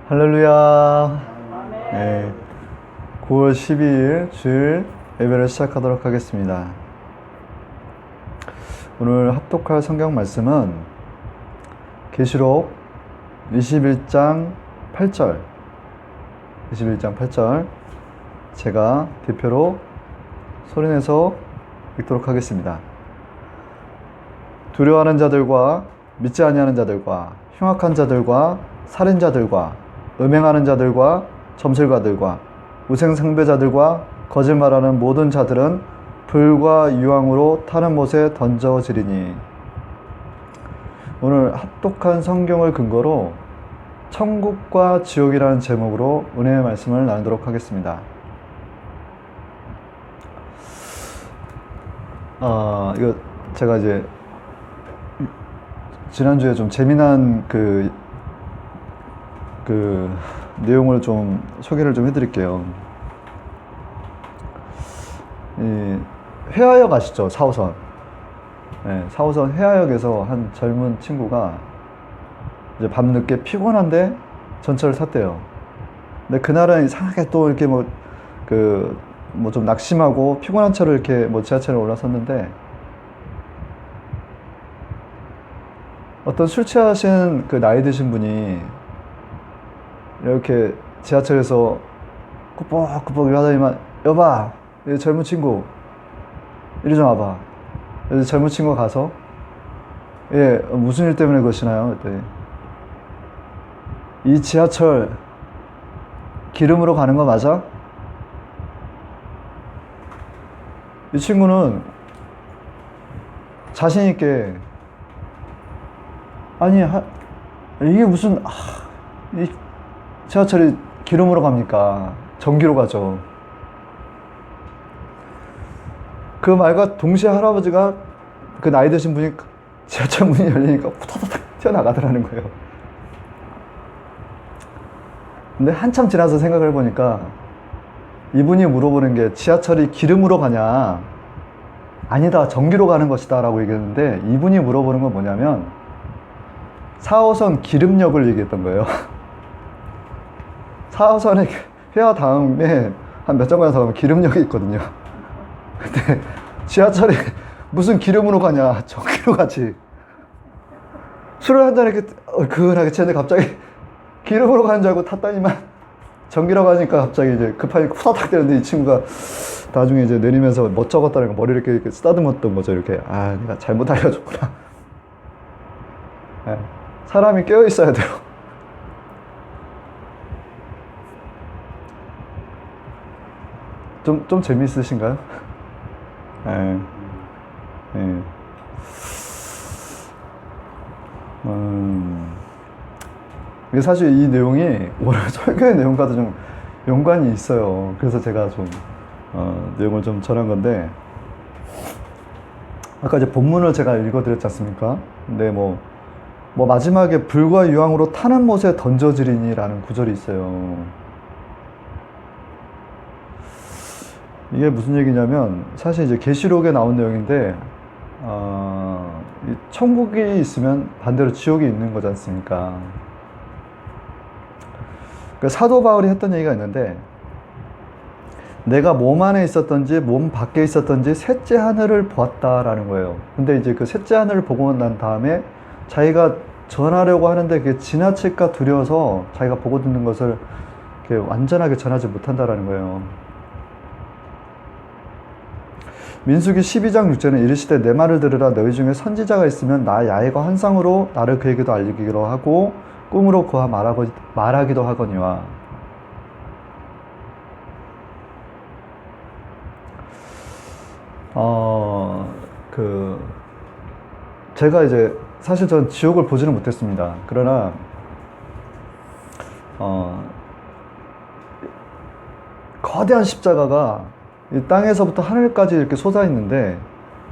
할렐루야. 네, 9월 12일 주일 예배를 시작하도록 하겠습니다. 오늘 합독할 성경 말씀은 계시록 21장 8절 제가 대표로 소리내서 읽도록 하겠습니다. 두려워하는 자들과 믿지 아니하는 자들과 흉악한 자들과 살인자들과 음행하는 자들과 점술가들과 우상숭배자들과 거짓말하는 모든 자들은 불과 유황으로 타는 못에 던져지리니. 오늘 합독한 성경을 근거로 천국과 지옥이라는 제목으로 은혜의 말씀을 나누도록 하겠습니다. 이거 제가 이제 지난주에 좀 재미난 그 내용을 좀 소개를 좀 해드릴게요. 회화역 아시죠? 4호선. 네, 4호선 회화역에서 한 젊은 친구가 이제 밤늦게 피곤한데 전철을 탔대요. 근데 그날은 이상하게 또 이렇게 좀 낙심하고 피곤한 차로 이렇게 지하철에 올라섰는데, 어떤 술 취하신 나이 드신 분이 이렇게 지하철에서 꾸벅꾸벅 하더니만, 여봐, 이 젊은 친구 이리 좀 와봐. 그래서 젊은 친구가 가서, 예, 무슨 일 때문에 그러시나요? 그랬더니, 이 지하철 기름으로 가는 거 맞아? 이 친구는 자신 있게, 아니, 이게 무슨, 이 지하철이 기름으로 갑니까? 전기로 가죠. 그 말과 동시에 할아버지가, 그 나이 드신 분이 지하철 문이 열리니까 후다닥 튀어나가더라는 거예요. 근데 한참 지나서 생각을 해보니까, 이분이 물어보는 게 지하철이 기름으로 가냐? 아니다, 전기로 가는 것이다 라고 얘기했는데, 이분이 물어보는 건 뭐냐면 4호선 기름역을 얘기했던 거예요. 4호선에 회화 다음에 한 몇 정거장 더 가면 기름역이 있거든요. 근데 지하철이 무슨 기름으로 가냐, 전기로 가지. 술을 한 잔에 이렇게 얼큰하게 취했는데 갑자기 기름으로 가는 줄 알고 탔다니만 전기라고 하니까 갑자기 이제 급하니까 후다닥 때렸는데, 이 친구가 나중에 이제 내리면서 멋쩍었다는 거, 머리를 이렇게 쓰다듬었던 거죠. 이렇게, 내가 잘못 알려줬구나. 네. 사람이 깨어 있어야 돼요. 좀 재미있으신가요? 네. 네. 이게 사실 이 내용이 오늘 설교의 내용과도 좀 연관이 있어요. 그래서 제가 좀 내용을 좀 전한 건데, 아까 이제 본문을 제가 읽어드렸지 않습니까? 근데 마지막에 불과 유황으로 타는 못에 던져지리니 라는 구절이 있어요. 이게 무슨 얘기냐면, 사실 이제 계시록에 나온 내용인데, 천국이 있으면 반대로 지옥이 있는 거지 않습니까? 사도 바울이 했던 얘기가 있는데, 내가 몸 안에 있었던지 몸 밖에 있었던지 셋째 하늘을 보았다라는 거예요. 근데 이제 그 셋째 하늘을 보고 난 다음에 자기가 전하려고 하는데 그게 지나칠까 두려워서 자기가 보고 듣는 것을 이렇게 완전하게 전하지 못한다라는 거예요. 민수기 12장 6절에 이르시되 내 말을 들으라. 너희 중에 선지자가 있으면 나 야훼가 환상으로 나를 그에게도 알리기로 하고 꿈으로 그와 말하기도 하거니와. 제가 이제 사실 전 지옥을 보지는 못했습니다. 그러나 거대한 십자가가 이 땅에서부터 하늘까지 이렇게 솟아 있는데,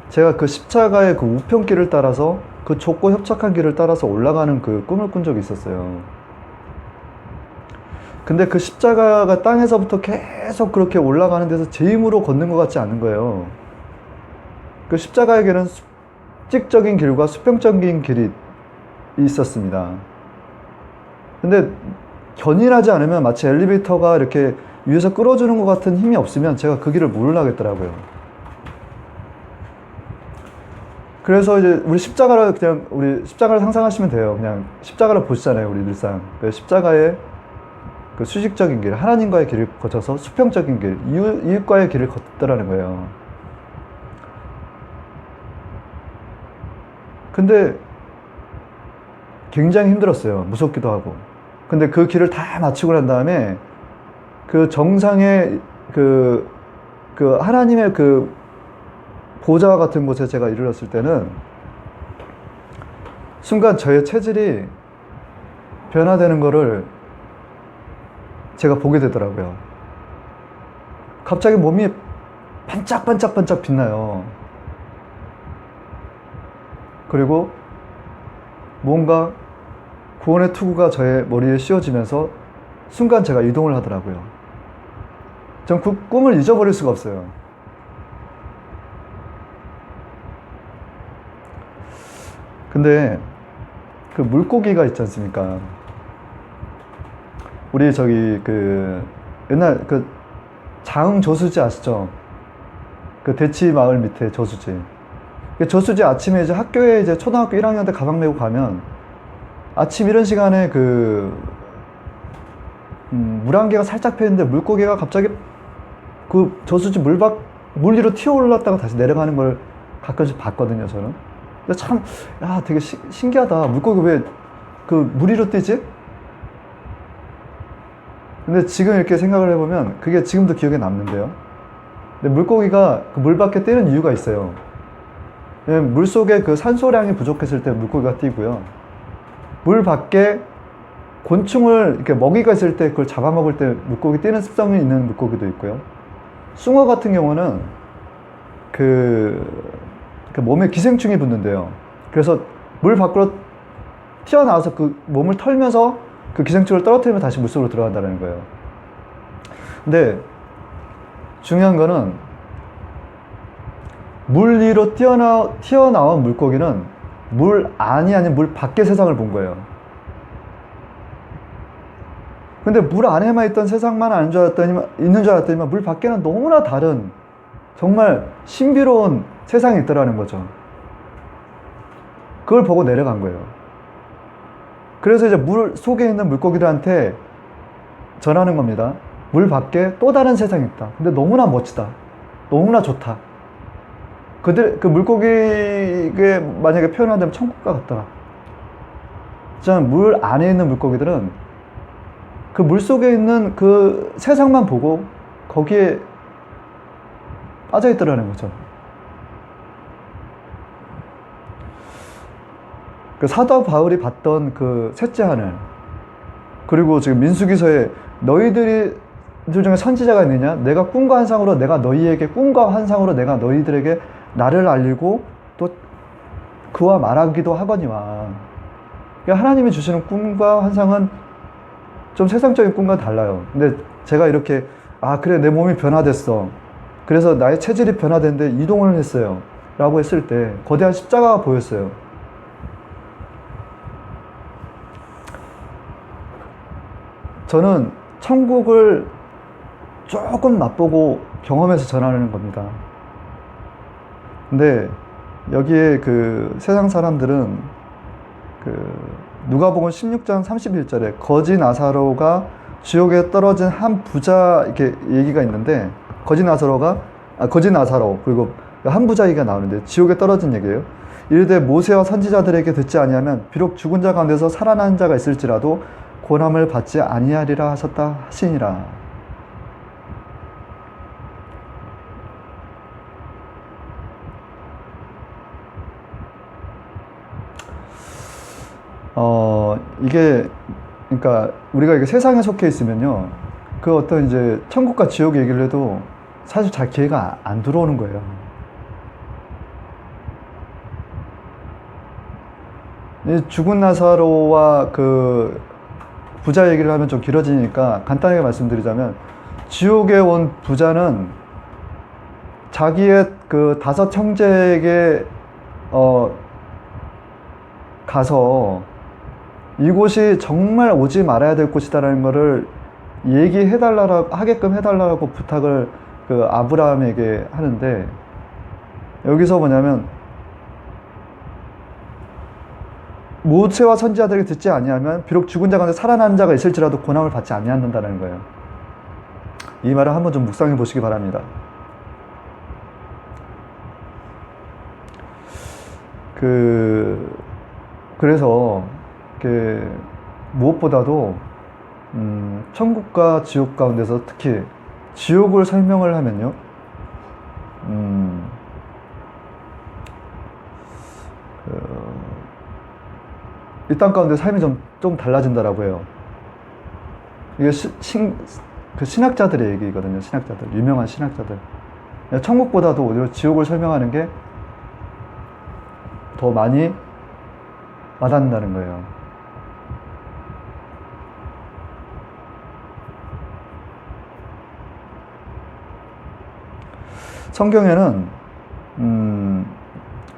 제가 그 십자가의 그 우편길을 따라서, 그 좁고 협착한 길을 따라서 올라가는 그 꿈을 꾼 적이 있었어요. 근데 그 십자가가 땅에서부터 계속 그렇게 올라가는 데서 제 힘으로 걷는 것 같지 않은 거예요. 그 십자가에게는 습직적인 길과 수평적인 길이 있었습니다. 근데 견인하지 않으면 마치 엘리베이터가 이렇게 위에서 끌어주는 것 같은 힘이 없으면 제가 그 길을 못 올라가겠더라고요. 그래서 이제 우리 십자가를 상상하시면 돼요. 그냥 십자가를 보시잖아요, 우리 늘상. 십자가의 그 수직적인 길, 하나님과의 길을 거쳐서 수평적인 길, 이웃과의 길을 걷더라는 거예요. 근데 굉장히 힘들었어요. 무섭기도 하고. 근데 그 길을 다 마치고 난 다음에 그 정상의 그 하나님의 그 보좌 같은 곳에 제가 이르렀을 때는 순간 저의 체질이 변화되는 거를 제가 보게 되더라고요. 갑자기 몸이 반짝반짝반짝 빛나요. 그리고 뭔가 구원의 투구가 저의 머리에 씌워지면서 순간 제가 이동을 하더라고요. 전 그 꿈을 잊어버릴 수가 없어요. 근데 그 물고기가 있지 않습니까? 우리 저기 그 옛날 그 자흥 저수지 아시죠? 그 대치 마을 밑에 저수지. 저수지 아침에 이제 학교에 이제 초등학교 1학년 때 가방 메고 가면 아침 이런 시간에 물안개가 살짝 펴있는데 물고기가 갑자기 그 저수지 물 위로 튀어 올랐다가 다시 내려가는 걸 가끔씩 봤거든요, 저는. 근데 참, 야, 되게 신기하다. 물고기 왜 그 물 위로 뛰지? 근데 지금 이렇게 생각을 해보면 그게 지금도 기억에 남는데요. 근데 물고기가 그 물 밖에 뛰는 이유가 있어요. 물 속에 그 산소량이 부족했을 때 물고기가 뛰고요. 물 밖에 곤충을 이렇게 먹이가 있을 때 그걸 잡아먹을 때 물고기 뛰는 습성이 있는 물고기도 있고요. 숭어 같은 경우는 그 몸에 기생충이 붙는데요. 그래서 물 밖으로 튀어나와서 그 몸을 털면서 그 기생충을 떨어뜨리면 다시 물속으로 들어간다는 거예요. 근데 중요한 거는 물 위로 튀어나온 물고기는 물 안이 아닌 물 밖의 세상을 본 거예요. 근데 물 안에만 있던 세상만 있는 줄 알았더니만 물 밖에는 너무나 다른 정말 신비로운 세상이 있더라는 거죠. 그걸 보고 내려간 거예요. 그래서 이제 물 속에 있는 물고기들한테 전하는 겁니다. 물 밖에 또 다른 세상이 있다. 근데 너무나 멋지다. 너무나 좋다. 그 물고기에 만약에 표현한다면 천국과 같더라. 물 안에 있는 물고기들은 그 물 속에 있는 그 세상만 보고 거기에 빠져 있더라는 거죠. 그 사도 바울이 봤던 그 셋째 하늘, 그리고 지금 민수기서에 너희들 중에 선지자가 있느냐? 내가 꿈과 환상으로 내가 너희들에게 나를 알리고 또 그와 말하기도 하거니와. 그러니까 하나님이 주시는 꿈과 환상은 좀 세상적인 꿈과 달라요. 근데 제가 이렇게 그래, 내 몸이 변화됐어. 그래서 나의 체질이 변화됐는데 이동을 했어요. 라고 했을 때 거대한 십자가가 보였어요. 저는 천국을 조금 맛보고 경험해서 전하는 겁니다. 근데 여기에 그 세상 사람들은 누가복음 16장 31절에 거지 나사로가 지옥에 떨어진 한 부자 이렇게 얘기가 있는데 거지 나사로 그리고 한 부자 얘기가 나오는데 지옥에 떨어진 얘기예요. 이르되 모세와 선지자들에게 듣지 아니하면 비록 죽은 자 가운데서 살아난 자가 있을지라도 고난을 받지 아니하리라 하셨다 하시니라. 이게 그러니까 우리가 이게 세상에 속해 있으면요, 그 어떤 이제 천국과 지옥 얘기를 해도 사실 잘 기회가 안 들어오는 거예요. 이 죽은 나사로와 그 부자 얘기를 하면 좀 길어지니까 간단하게 말씀드리자면, 지옥에 온 부자는 자기의 그 5 형제에게 가서 이곳이 정말 오지 말아야 될 곳이다라는 것을 하게끔 해달라고 부탁을 그 아브라함에게 하는데, 여기서 뭐냐면 모세와 선지자들이 듣지 아니하면 비록 죽은 자 가운데 살아난 자가 있을지라도 고난을 받지 아니한다는 거예요. 이 말을 한번 좀 묵상해 보시기 바랍니다. 그래서 무엇보다도 천국과 지옥 가운데서 특히 지옥을 설명을 하면요, 이 땅 가운데 삶이 좀 달라진다라고 해요. 이게 신학자들의 얘기거든요. 신학자들, 유명한 신학자들. 천국보다도 오히려 지옥을 설명하는 게 더 많이 와닿는다는 거예요. 성경에는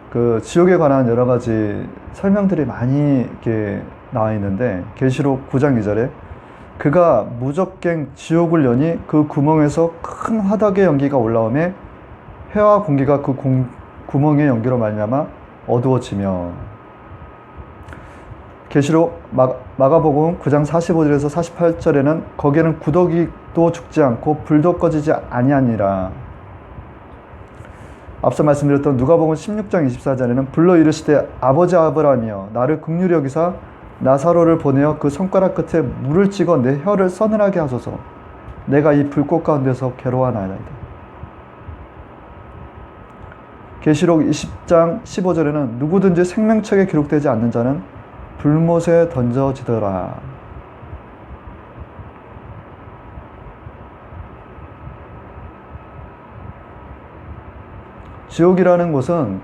그 지옥에 관한 여러 가지 설명들이 많이 이렇게 나와 있는데, 계시록 9장 2절에 그가 무적갱 지옥을 여니 그 구멍에서 큰 화덕의 연기가 올라오매 해와 공기가 그 구멍의 연기로 말미암아 어두워지며, 계시록 마가복음 9장 45절에서 48절에는 거기에는 구더기도 죽지 않고 불도 꺼지지 아니하니라. 앞서 말씀드렸던 누가복음 16장 24절에는 불러 이르시되 아버지 아브라함이여 나를 긍휼히 여기사 나사로를 보내어 그 손가락 끝에 물을 찍어 내 혀를 서늘하게 하소서. 내가 이 불꽃 가운데서 괴로워하나이다. 계시록 20장 15절에는 누구든지 생명책에 기록되지 않는 자는 불못에 던져지더라. 지옥이라는 곳은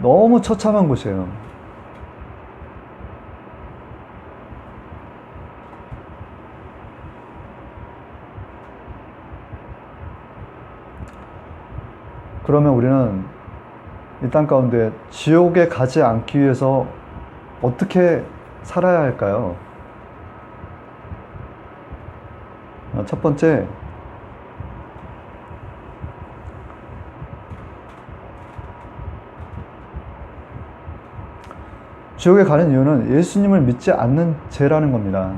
너무 처참한 곳이에요. 그러면 우리는 이 땅 가운데 지옥에 가지 않기 위해서 어떻게 살아야 할까요? 첫 번째, 지옥에 가는 이유는 예수님을 믿지 않는 죄라는 겁니다.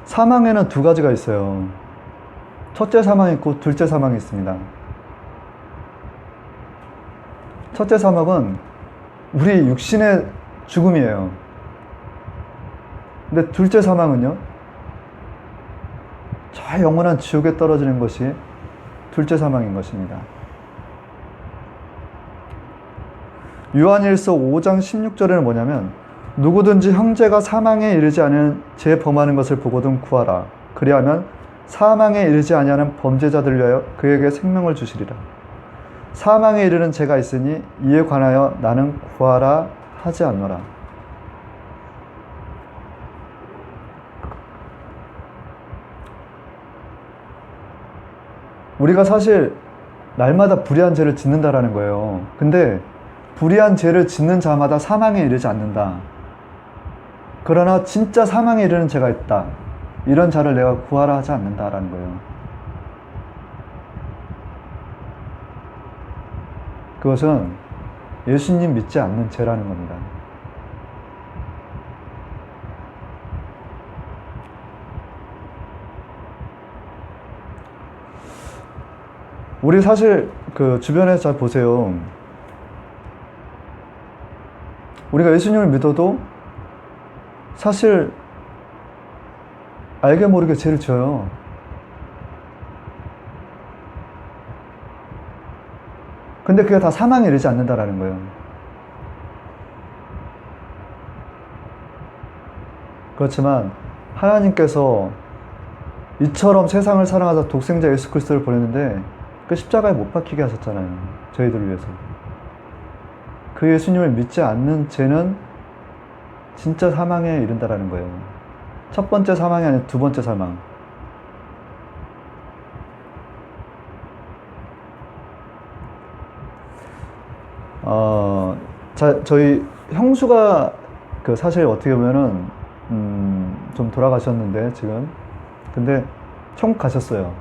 사망에는 두 가지가 있어요. 첫째 사망이 있고 둘째 사망이 있습니다. 첫째 사망은 우리 육신의 죽음이에요. 근데 둘째 사망은요, 저 영원한 지옥에 떨어지는 것이 둘째 사망인 것입니다. 요한일서 5장 16절에는 뭐냐면 누구든지 형제가 사망에 이르지 않은 죄 범하는 것을 보거든 구하라. 그리하면 사망에 이르지 아니하는 범죄자들을 위하여 그에게 생명을 주시리라. 사망에 이르는 죄가 있으니 이에 관하여 나는 구하라 하지 않노라. 우리가 사실 날마다 불의한 죄를 짓는다라는 거예요. 근데 불의한 죄를 짓는 자마다 사망에 이르지 않는다. 그러나 진짜 사망에 이르는 죄가 있다. 이런 자를 내가 구하라 하지 않는다라는 거예요. 그것은 예수님 믿지 않는 죄라는 겁니다. 우리 사실 그 주변에 잘 보세요. 우리가 예수님을 믿어도 사실 알게 모르게 죄를 지어요. 근데 그게 다 사망에 이르지 않는다라는 거예요. 그렇지만 하나님께서 이처럼 세상을 사랑하사 독생자 예수 그리스도를 보냈는데 그 십자가에 못 박히게 하셨잖아요. 저희들을 위해서. 그 예수님을 믿지 않는 죄는 진짜 사망에 이른다라는 거예요. 첫 번째 사망이 아니라 두 번째 사망. 저희 형수가 그 사실 어떻게 보면은 좀 돌아가셨는데 지금 근데 천국 가셨어요.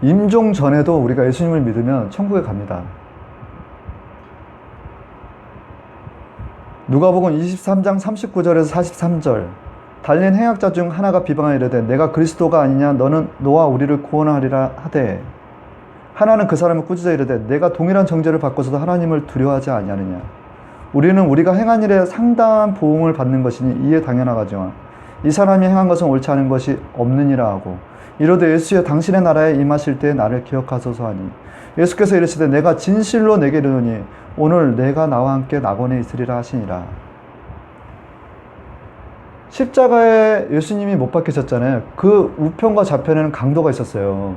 임종 전에도 우리가 예수님을 믿으면 천국에 갑니다. 누가복음 23장 39절에서 43절 달린 행악자 중 하나가 비방하여 이르되 내가 그리스도가 아니냐 너는 너와 우리를 구원하리라 하되 하나는 그 사람을 꾸짖어 이르되 내가 동일한 정죄를 받고서도 하나님을 두려워하지 아니하느냐 우리는 우리가 행한 일에 상당한 보응을 받는 것이니 이에 당연하거니와 이 사람이 행한 것은 옳지 않은 것이 없느니라 하고 이르되 예수여 당신의 나라에 임하실 때 나를 기억하소서 하니 예수께서 이르시되 내가 진실로 내게 이르노니 오늘 내가 나와 함께 낙원에 있으리라 하시니라. 십자가에 예수님이 못 박히셨잖아요. 그 우편과 좌편에는 강도가 있었어요.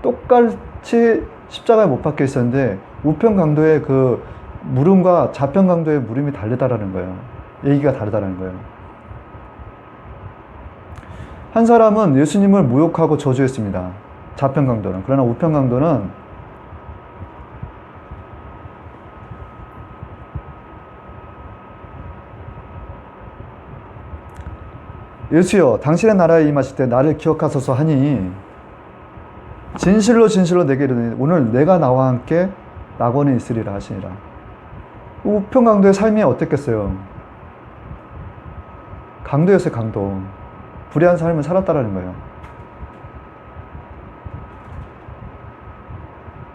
똑같이 십자가에 못 박혀 있었는데 우편 강도의 그 물음과 좌편 강도의 물음이 다르다라는 거예요. 얘기가 다르다는 거예요. 한 사람은 예수님을 모욕하고 저주했습니다. 좌편 강도는. 그러나 우편 강도는 예수여 당신의 나라에 임하실 때 나를 기억하소서 하니 진실로 진실로 내게 이르노니 오늘 내가 나와 함께 낙원에 있으리라 하시니라. 우편 강도의 삶이 어땠겠어요? 강도였어요. 강도. 불의한 삶을 살았다라는 거예요.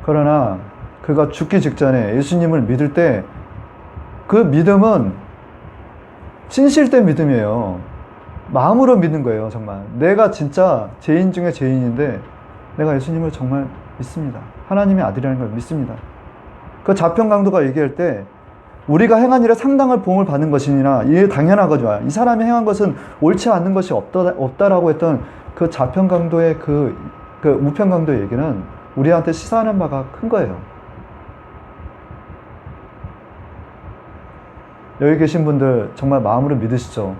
그러나 그가 죽기 직전에 예수님을 믿을 때 그 믿음은 진실된 믿음이에요. 마음으로 믿는 거예요. 정말 내가 진짜 죄인 중에 죄인인데 내가 예수님을 정말 믿습니다. 하나님의 아들이라는 걸 믿습니다. 그 좌편 강도가 얘기할 때 우리가 행한 일에 상당한 보응을 받는 것이니라 이게 당연하거든요. 이 사람이 행한 것은 옳지 않는 것이 없다라고 했던 그 좌편 강도의 그 우편 강도의 얘기는 우리한테 시사하는 바가 큰 거예요. 여기 계신 분들 정말 마음으로 믿으시죠?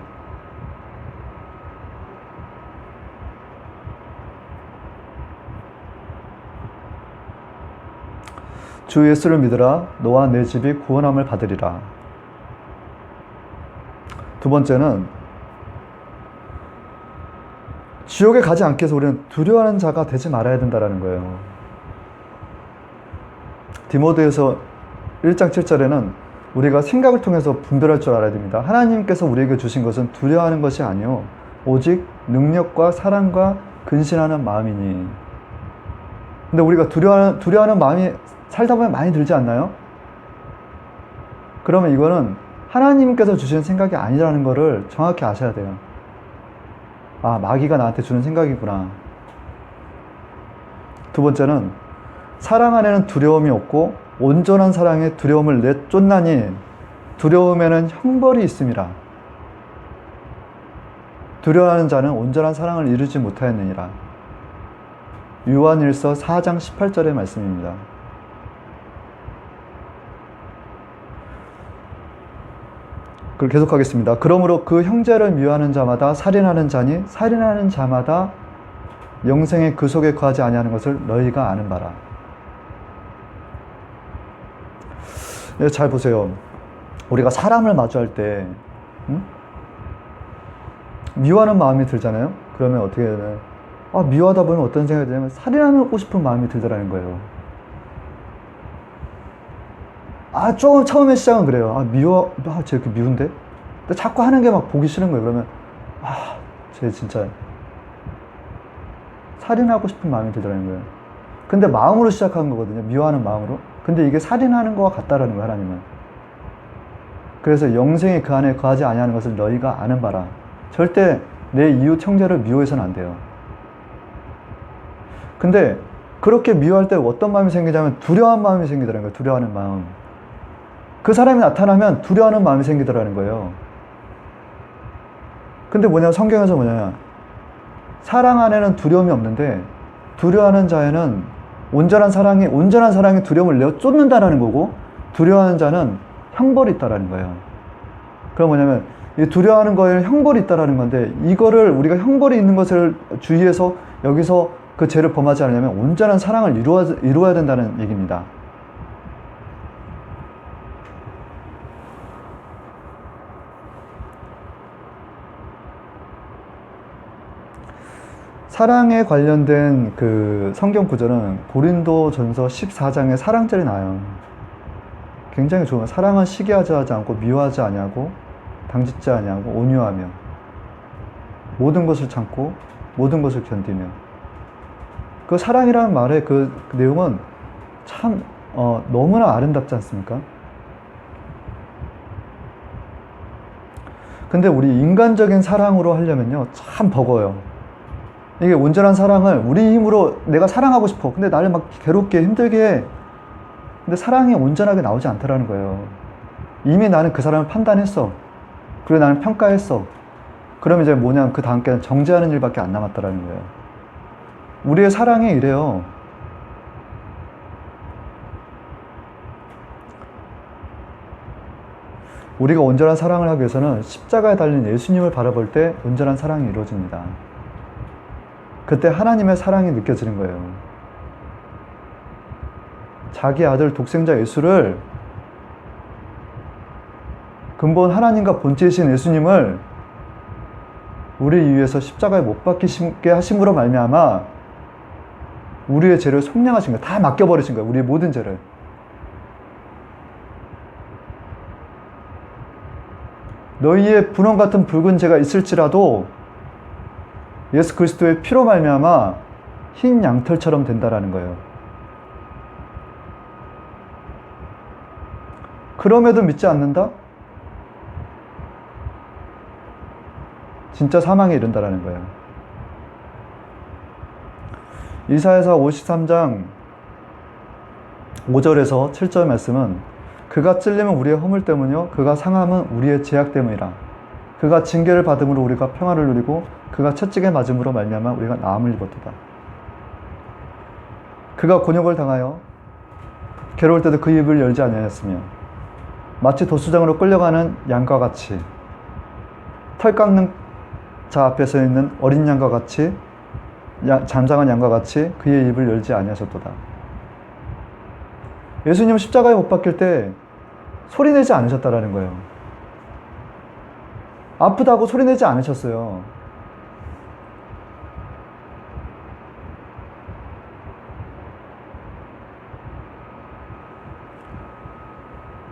주 예수를 믿으라 너와 내 집이 구원함을 받으리라. 두 번째는 지옥에 가지 않기 위해서 우리는 두려워하는 자가 되지 말아야 된다는 거예요. 디모데후서 1장 7절에는 우리가 생각을 통해서 분별할 줄 알아야 됩니다. 하나님께서 우리에게 주신 것은 두려워하는 것이 아니요 오직 능력과 사랑과 근신하는 마음이니. 근데 우리가 두려워하는 마음이 살다 보면 많이 들지 않나요? 그러면 이거는 하나님께서 주시는 생각이 아니라는 것을 정확히 아셔야 돼요. 아, 마귀가 나한테 주는 생각이구나. 두 번째는 사랑 안에는 두려움이 없고 온전한 사랑에 두려움을 내쫓나니 두려움에는 형벌이 있음이라. 두려워하는 자는 온전한 사랑을 이루지 못하였느니라. 요한일서 4장 18절의 말씀입니다. 그걸 계속하겠습니다. 그러므로 그 형제를 미워하는 자마다 살인하는 자니 살인하는 자마다 영생의 그 속에 거하지 아니하는 것을 너희가 아는 바라. 네, 잘 보세요. 우리가 사람을 마주할 때 미워하는 마음이 들잖아요. 그러면 어떻게 되나요? 아, 미워하다 보면 어떤 생각이 드냐면 살인하고 싶은 마음이 들더라는 거예요. 처음에 시작은 그래요. 쟤 이렇게 미운데? 근데 자꾸 하는 게 막 보기 싫은 거예요. 그러면, 쟤 진짜 살인하고 싶은 마음이 들더라는 거예요. 근데 마음으로 시작한 거거든요. 미워하는 마음으로. 근데 이게 살인하는 거와 같다라는 거예요, 하나님은. 그래서 영생이 그 안에 거하지 아니하는 것을 너희가 아는 바라. 절대 내 이웃 형제를 미워해서는 안 돼요. 근데 그렇게 미워할 때 어떤 마음이 생기냐면 두려워하는 마음이 생기더라는 거예요. 두려워하는 마음. 그 사람이 나타나면 두려워하는 마음이 생기더라는 거예요. 근데 성경에서 사랑 안에는 두려움이 없는데 두려워하는 자에는 온전한 사랑이 두려움을 내쫓는다라는 거고 두려워하는 자는 형벌이 있다라는 거예요. 그럼 이 두려워하는 거에 형벌이 있다라는 건데 이거를 우리가 형벌이 있는 것을 주의해서 여기서 그 죄를 범하지 않으려면 온전한 사랑을 이루어야 된다는 얘기입니다. 사랑에 관련된 그 성경 구절은 고린도전서 14장에 사랑절이 나와요. 굉장히 좋아요. 사랑은 시기하지 않고 미워하지 아니하고 당짓지 아니하고 온유하며 모든 것을 참고 모든 것을 견디며. 그 사랑이라는 말의 그 내용은 참 너무나 아름답지 않습니까? 근데 우리 인간적인 사랑으로 하려면요 참 버거워요. 이게 온전한 사랑을 우리 힘으로 내가 사랑하고 싶어. 근데 나를 막 괴롭게 힘들게 해. 근데 사랑이 온전하게 나오지 않더라는 거예요. 이미 나는 그 사람을 판단했어. 그리고 나는 평가했어. 그러면 이제 뭐냐면 그 다음 게 정죄하는 일밖에 안 남았다라는 거예요. 우리의 사랑이 이래요. 우리가 온전한 사랑을 하기 위해서는 십자가에 달린 예수님을 바라볼 때 온전한 사랑이 이루어집니다. 그때 하나님의 사랑이 느껴지는 거예요. 자기 아들 독생자 예수를, 근본 하나님과 본체이신 예수님을 우리 위해서 십자가에 못 박히게 하심으로 말미암아 우리의 죄를 속량하신 거예요. 다 맡겨버리신 거예요. 우리의 모든 죄를. 너희의 분홍 같은 붉은 죄가 있을지라도 예수 그리스도의 피로 말미암아 흰 양털처럼 된다라는 거예요. 그럼에도 믿지 않는다? 진짜 사망에 이른다라는 거예요. 이사야서 53장 5절에서 7절 말씀은 그가 찔림은 우리의 허물 때문이요 그가 상함은 우리의 죄악 때문이라. 그가 징계를 받음으로 우리가 평화를 누리고 그가 채찍에 맞음으로 말미암아 우리가 나음을 입었도다. 그가 곤욕을 당하여 괴로울 때도 그 입을 열지 아니하였으며 마치 도수장으로 끌려가는 양과 같이 털 깎는 자 앞에 서 있는 어린 양과 같이 잠잠한 양과 같이 그의 입을 열지 아니하셨도다. 예수님은 십자가에 못 박힐 때 소리내지 않으셨다라는 거예요. 아프다고 소리내지 않으셨어요.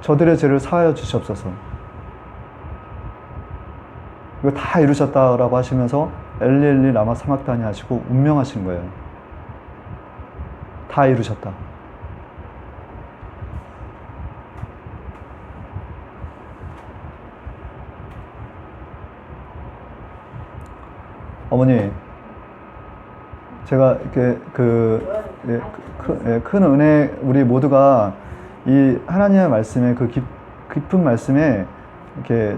저들의 죄를 사하여 주시옵소서. 이거 다 이루셨다라고 하시면서 엘리 엘리 라마 사막다니 하시고 운명하신 거예요. 다 이루셨다. 어머니, 제가 이렇게 큰 은혜, 우리 모두가 이 하나님의 말씀에 그 깊은 말씀에 이렇게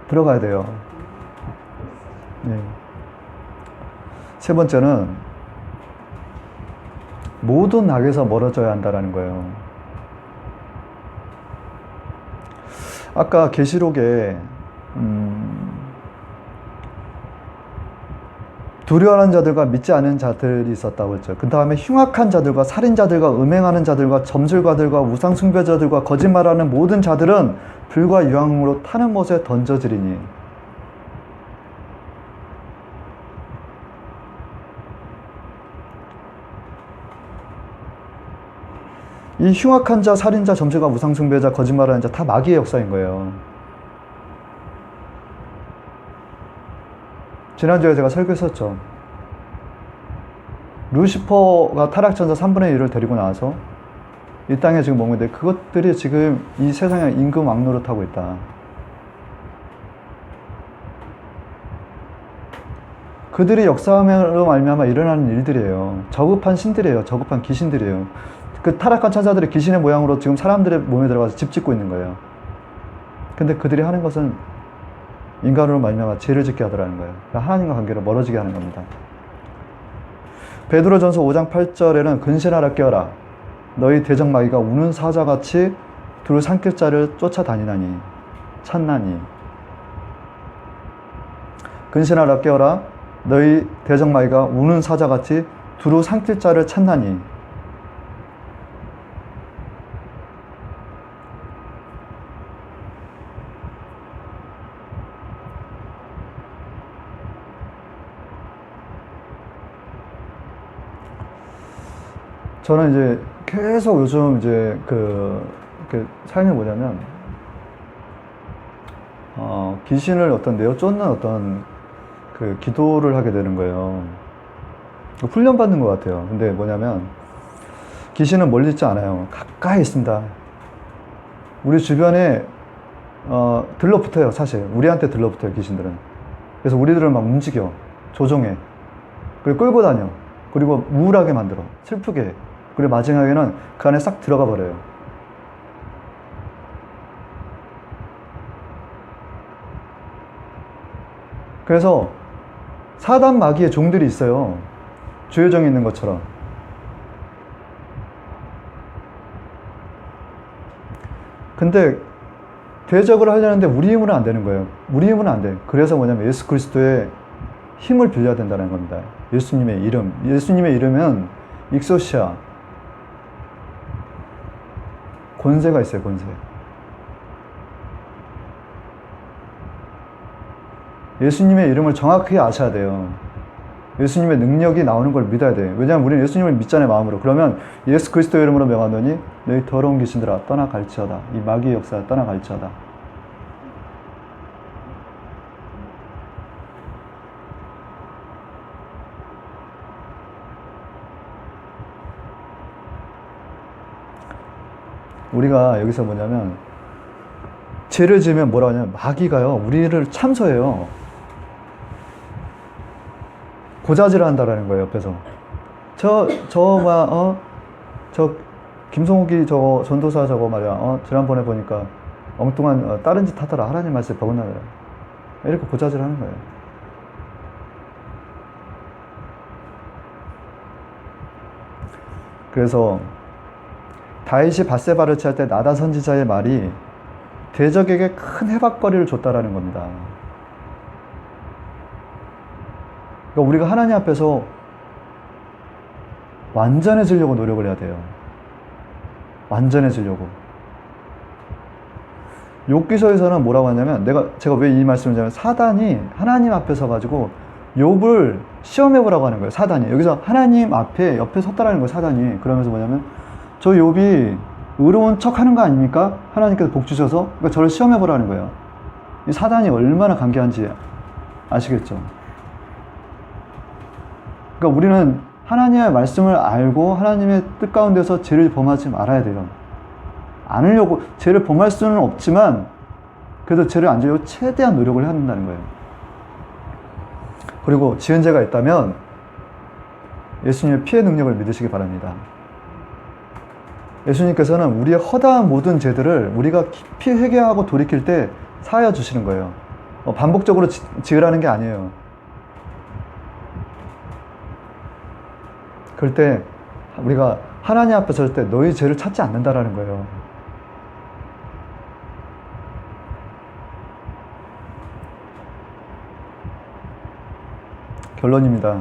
들어가야 돼요. 네. 세 번째는 모든 악에서 멀어져야 한다라는 거예요. 아까 계시록에 두려워하는 자들과 믿지 않은 자들이 있었다고 했죠. 그 다음에 흉악한 자들과 살인자들과 음행하는 자들과 점술가들과 우상숭배자들과 거짓말하는 모든 자들은 불과 유황으로 타는 못에 던져지리니. 이 흉악한 자, 살인자, 점술가, 우상숭배자, 거짓말하는 자 다 마귀의 역사인 거예요. 지난주에 제가 설교했었죠. 루시퍼가 타락천사 3분의 1을 데리고 나와서 이 땅에 지금 머무는데 그것들이 지금 이 세상의 임금 왕노릇 하고 있다. 그들이 역사함으로 말미암아 일어나는 일들이에요. 저급한 신들이에요. 저급한 귀신들이에요. 그 타락한 천사들이 귀신의 모양으로 지금 사람들의 몸에 들어가서 집 짓고 있는 거예요. 근데 그들이 하는 것은 인간으로 말미암아 죄를 짓게 하더라는 거예요. 하나님과 관계를 멀어지게 하는 겁니다. 베드로전서 5장 8절에는 근신하라 깨어라 너희 대적마귀가 우는 사자같이 두루 삼킬 자를 쫓아다니나니 찾나니. 근신하라 깨어라 너희 대적마귀가 우는 사자같이 두루 삼킬 자를 찾나니. 저는 이제 계속 요즘 이제 삶이 뭐냐면, 귀신을 어떤 내어 쫓는 어떤 기도를 하게 되는 거예요. 훈련받는 것 같아요. 근데 뭐냐면, 귀신은 멀리 있지 않아요. 가까이 있습니다. 우리 주변에, 들러붙어요, 사실. 우리한테 들러붙어요, 귀신들은. 그래서 우리들을 막 움직여. 조종해. 그리고 끌고 다녀. 그리고 우울하게 만들어. 슬프게 해. 그리고 마지막에는 그 안에 싹 들어가 버려요. 그래서 사단 마귀의 종들이 있어요. 주요정에 있는 것처럼. 근데 대적을 하려는데 우리 힘으로는 안 되는 거예요. 우리 힘으로는 안 돼. 그래서 뭐냐면 예수 그리스도의 힘을 빌려야 된다는 겁니다. 예수님의 이름. 예수님의 이름은 익소시아. 권세가 있어요, 권세. 예수님의 이름을 정확하게 아셔야 돼요. 예수님의 능력이 나오는 걸 믿어야 돼요. 왜냐하면 우리는 예수님을 믿잖아요, 마음으로. 그러면 예수 그리스도의 이름으로 명하노니 너희 더러운 귀신들아 떠나갈지어다. 이 마귀의 역사가 떠나갈지어다. 우리가 여기서 뭐냐면 죄를 지으면 뭐라고 하냐면 마귀가요 우리를 참소해요. 고자질을 한다라는 거예요. 옆에서 저 김성욱이 저거 전도사 저거 말이야 지난번에 보니까 엉뚱한 다른 짓 하더라. 하나님 말씀에 버금나더라. 이렇게 고자질 하는 거예요. 그래서 다윗이 밧세바를 취할 때 나단 선지자의 말이 대적에게 큰 해박거리를 줬다라는 겁니다. 그러니까 우리가 하나님 앞에서 완전해지려고 노력을 해야 돼요. 완전해지려고. 욥기서에서는 뭐라고 하냐면 제가 왜 이 말씀을 드리냐면 사단이 하나님 앞에 서가지고 욥을 시험해보라고 하는 거예요. 사단이 여기서 하나님 앞에 옆에 섰다라는 거예요. 사단이. 그러면서 뭐냐면 저 욥이 의로운 척 하는 거 아닙니까? 하나님께서 복 주셔서. 그러니까 저를 시험해보라는 거예요. 이 사단이 얼마나 간계한지 아시겠죠? 그러니까 우리는 하나님의 말씀을 알고 하나님의 뜻 가운데서 죄를 범하지 말아야 돼요. 않으려고, 죄를 범할 수는 없지만 그래도 죄를 안 지으려고 최대한 노력을 해야 한다는 거예요. 그리고 지은 죄가 있다면 예수님의 피의 능력을 믿으시기 바랍니다. 예수님께서는 우리의 허다한 모든 죄들을 우리가 깊이 회개하고 돌이킬 때 사하여 주시는 거예요. 반복적으로 지으라는 게 아니에요. 그럴 때 우리가 하나님 앞에 설 때 너희 죄를 찾지 않는다라는 거예요. 결론입니다.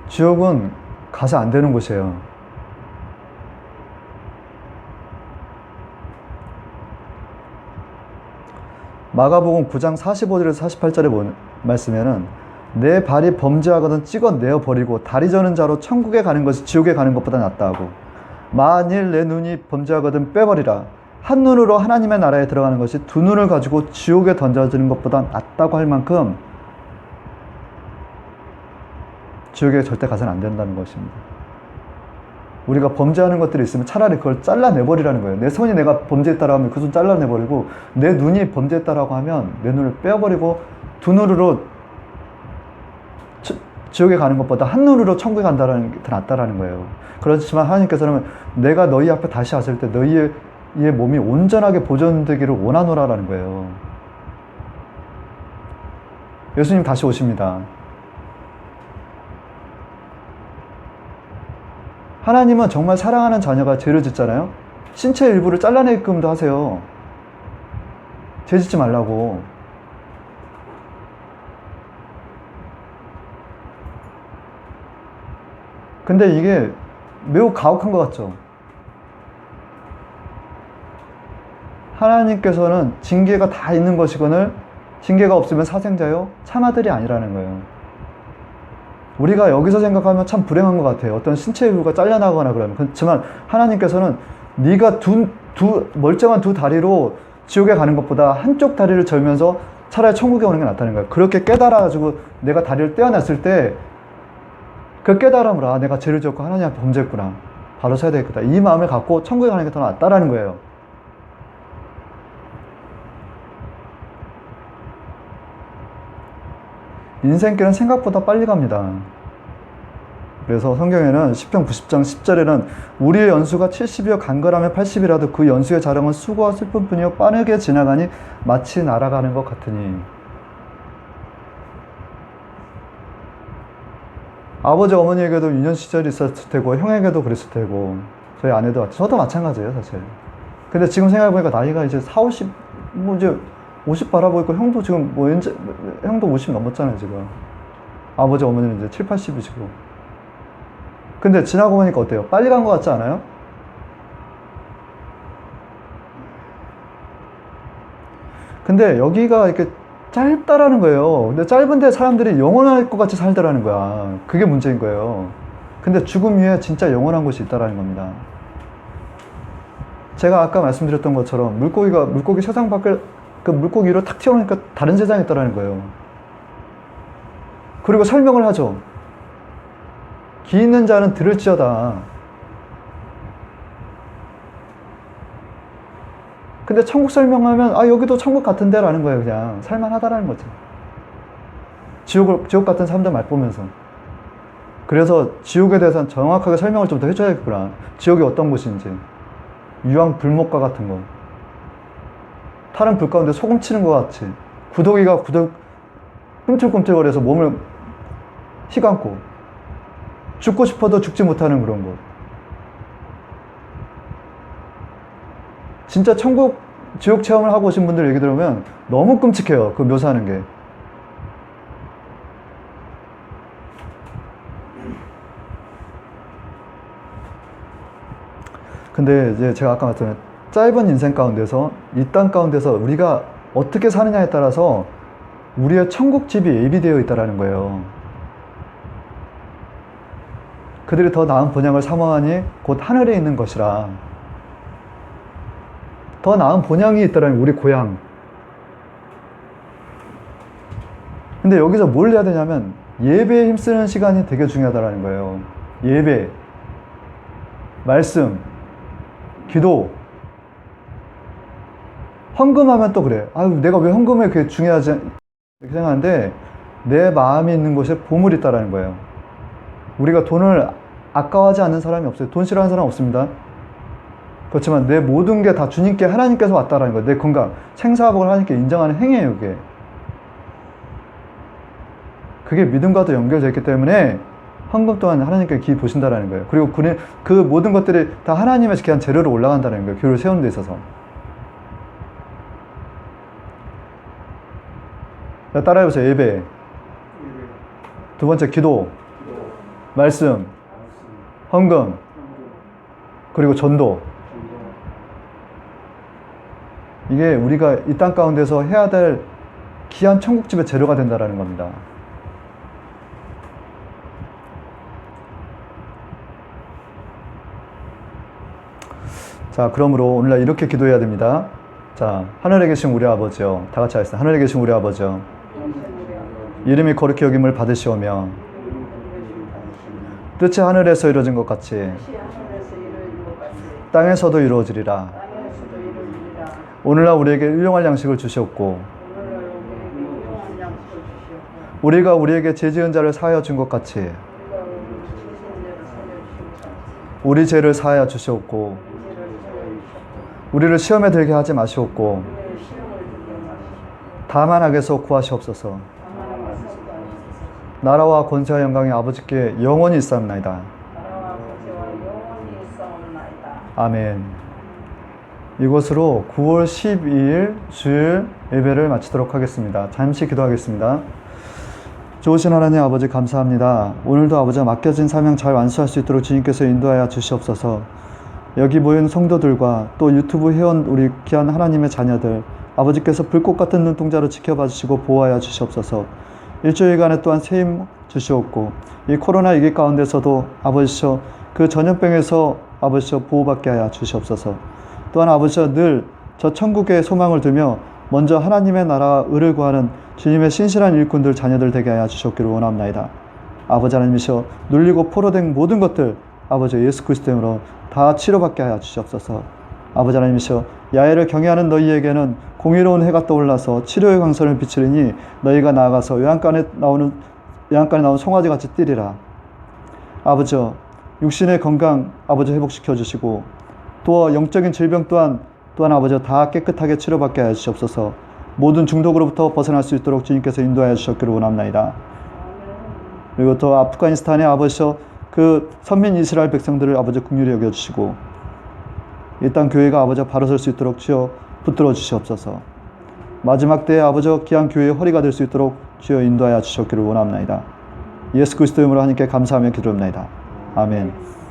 지옥은 가서 안 되는 곳이에요. 마가복음 9장 45절에서 48절에 말씀에는 내 발이 범죄하거든 찍어내어 버리고 다리 저는 자로 천국에 가는 것이 지옥에 가는 것보다 낫다 하고 만일 내 눈이 범죄하거든 빼버리라. 한 눈으로 하나님의 나라에 들어가는 것이 두 눈을 가지고 지옥에 던져지는 것보다 낫다고 할 만큼 지옥에 절대 가서는 안 된다는 것입니다. 우리가 범죄하는 것들이 있으면 차라리 그걸 잘라내버리라는 거예요. 내 손이 내가 범죄했다라고 하면 그 손 잘라내버리고 내 눈이 범죄했다라고 하면 내 눈을 빼버리고 두 눈으로 지옥에 가는 것보다 한 눈으로 천국에 간다는 게 더 낫다라는 거예요. 그렇지만 하나님께서는 내가 너희 앞에 다시 왔을 때 너희의 몸이 온전하게 보존되기를 원하노라라는 거예요. 예수님 다시 오십니다. 하나님은 정말 사랑하는 자녀가 죄를 짓잖아요. 신체 일부를 잘라내게끔도 하세요. 죄 짓지 말라고. 근데 이게 매우 가혹한 것 같죠? 하나님께서는 징계가 다 있는 것이거늘 징계가 없으면 사생자요 참아들이 아니라는 거예요. 우리가 여기서 생각하면 참 불행한 것 같아요. 어떤 신체 일부가 잘려나가거나 그러면. 그렇지만 하나님께서는 네가 멀쩡한 두 다리로 지옥에 가는 것보다 한쪽 다리를 절면서 차라리 천국에 오는 게 낫다는 거예요. 그렇게 깨달아가지고 내가 다리를 떼어놨을 때 그 깨달음을, 아, 내가 죄를 지었고 하나님 앞에 범죄했구나, 바로 서야 되겠다, 이 마음을 갖고 천국에 가는 게 더 낫다라는 거예요. 인생길은 생각보다 빨리 갑니다. 그래서 성경에는 시편 90장 10절에는 우리의 연수가 70이요 간거라면 80이라도 그 연수의 자랑은 수고와 슬픔뿐이요 빠르게 지나가니 마치 날아가는 것 같으니. 아버지 어머니에게도 유년 시절이 있었을 테고 형에게도 그랬을 테고 저희 아내도 저도 마찬가지예요 사실. 근데 지금 생각해보니까 나이가 이제 40, 50 뭐 이제 50 바라보고 있고, 형도 지금 뭐 형도 50 넘었잖아요 지금. 아버지 어머니는 이제 7, 80이시고. 근데 지나고 보니까 어때요? 빨리 간 것 같지 않아요? 근데 여기가 이렇게 짧다라는 거예요. 근데 짧은데 사람들이 영원할 것 같이 살더라는 거야. 그게 문제인 거예요. 근데 죽음 위에 진짜 영원한 곳이 있다라는 겁니다. 제가 아까 말씀드렸던 것처럼 물고기 세상 밖을 그 물고기 위로 탁 튀어나오니까 다른 세상에 있다라는 거예요. 그리고 설명을 하죠. 귀 있는 자는 들을지어다. 근데 천국 설명하면 아 여기도 천국 같은데 라는 거예요. 그냥 살만하다라는 거죠. 지옥 같은 사람들 말 보면서. 그래서 지옥에 대해서는 정확하게 설명을 좀 더 해줘야겠구나. 지옥이 어떤 곳인지. 유황 불목과 같은 거. 타는 불 가운데 소금 치는 것 같이. 구더기가 꿈틀꿈틀거려서 몸을 휘감고 죽고 싶어도 죽지 못하는 그런 곳. 진짜 천국, 지옥 체험을 하고 오신 분들 얘기 들으면 너무 끔찍해요. 그 묘사하는 게. 근데 이제 제가 아까 말했잖아요. 짧은 인생 가운데서, 이 땅 가운데서 우리가 어떻게 사느냐에 따라서 우리의 천국 집이 예비되어 있다는 거예요. 그들이 더 나은 본향을 사모하니 곧 하늘에 있는 것이라. 더 나은 본향이 있다라는 우리 고향. 근데 여기서 뭘 해야 되냐면 예배에 힘쓰는 시간이 되게 중요하다는 거예요. 예배, 말씀, 기도. 헌금하면 또 그래. 아유, 내가 왜 헌금에 그게 중요하지? 이렇게 생각하는데 내 마음이 있는 곳에 보물이 있다는 거예요. 우리가 돈을 아까워하지 않는 사람이 없어요. 돈 싫어하는 사람 없습니다. 그렇지만 내 모든 게 다 주님께, 하나님께서 왔다라는 거예요. 내 건강, 생사복을 하나님께 인정하는 행위예요, 그게. 그게 믿음과도 연결되어 있기 때문에 헌금 또한 하나님께 기이 보신다라는 거예요. 그리고 그 모든 것들이 다 하나님의 귀한 재료로 올라간다는 거예요. 교회를 세우는 데 있어서. 따라해보세요. 예배. 두 번째, 기도. 말씀. 헌금. 그리고 전도. 이게 우리가 이 땅 가운데서 해야 될 귀한 천국집의 재료가 된다는 겁니다. 자, 그러므로 오늘날 이렇게 기도해야 됩니다. 자, 하늘에 계신 우리 아버지요. 다 같이 하겠습니다. 하늘에 계신 우리 아버지요. 이름이 거룩히 여김을 받으시오며 뜻이 하늘에서 이루어진 것 같이 땅에서도 이루어지리라. 오늘날 우리에게 일용할 양식을 주시옵고 우리가 우리에게 죄 지은 자를 사하여 준 것 같이 우리 죄를 사하여 주시옵고 우리를 시험에 들게 하지 마시옵고 다만 악에서 구하시옵소서. 나라와 권세와 영광이 아버지께 영원히 있사옵나이다. 아멘. 이것으로 9월 12일 주일 예배를 마치도록 하겠습니다. 잠시 기도하겠습니다. 좋으신 하나님 아버지 감사합니다. 오늘도 아버지가 맡겨진 사명 잘 완수할 수 있도록 주님께서 인도하여 주시옵소서. 여기 모인 성도들과 또 유튜브 회원 우리 귀한 하나님의 자녀들 아버지께서 불꽃 같은 눈동자로 지켜봐 주시고 보호하여 주시옵소서. 일주일간에 또한 세임 주시옵고, 이 코로나 위기 가운데서도 아버지여 그 전염병에서 아버지여 보호받게 하여 주시옵소서. 또한 아버지여 늘 저 천국의 소망을 두며 먼저 하나님의 나라와 의를 구하는 주님의 신실한 일꾼들 자녀들 되게 하여 주시옵기를 원합나이다. 아버지 하나님이시여 눌리고 포로된 모든 것들 아버지 예수 그리스도의 이름으로 다 치료받게 하여 주시옵소서. 아버지 하나님이시여 야외를 경외하는 너희에게는 공의로운 해가 떠올라서 치료의 광선을 비추리니 너희가 나아가서 외양간에 나오는 송아지같이 뛰리라. 아버지여 육신의 건강 아버지 회복시켜 주시고 또 영적인 질병 또한 아버지여 다 깨끗하게 치료받게 하여 주시옵소서. 모든 중독으로부터 벗어날 수 있도록 주님께서 인도하여 주셨기를 원합나이다. 그리고 또 아프가니스탄의 아버지여 그 선민 이스라엘 백성들을 아버지 긍휼히 여겨주시고 이 땅 교회가 아버지 바로 설 수 있도록 주여 붙들어 주시옵소서. 마지막 때에 아버지 귀한 교회의 허리가 될 수 있도록 주여 인도하여 주셨기를 원합나이다. 예수 그리스도의 이름으로 하나님께 감사하며 기도합나이다. 아멘.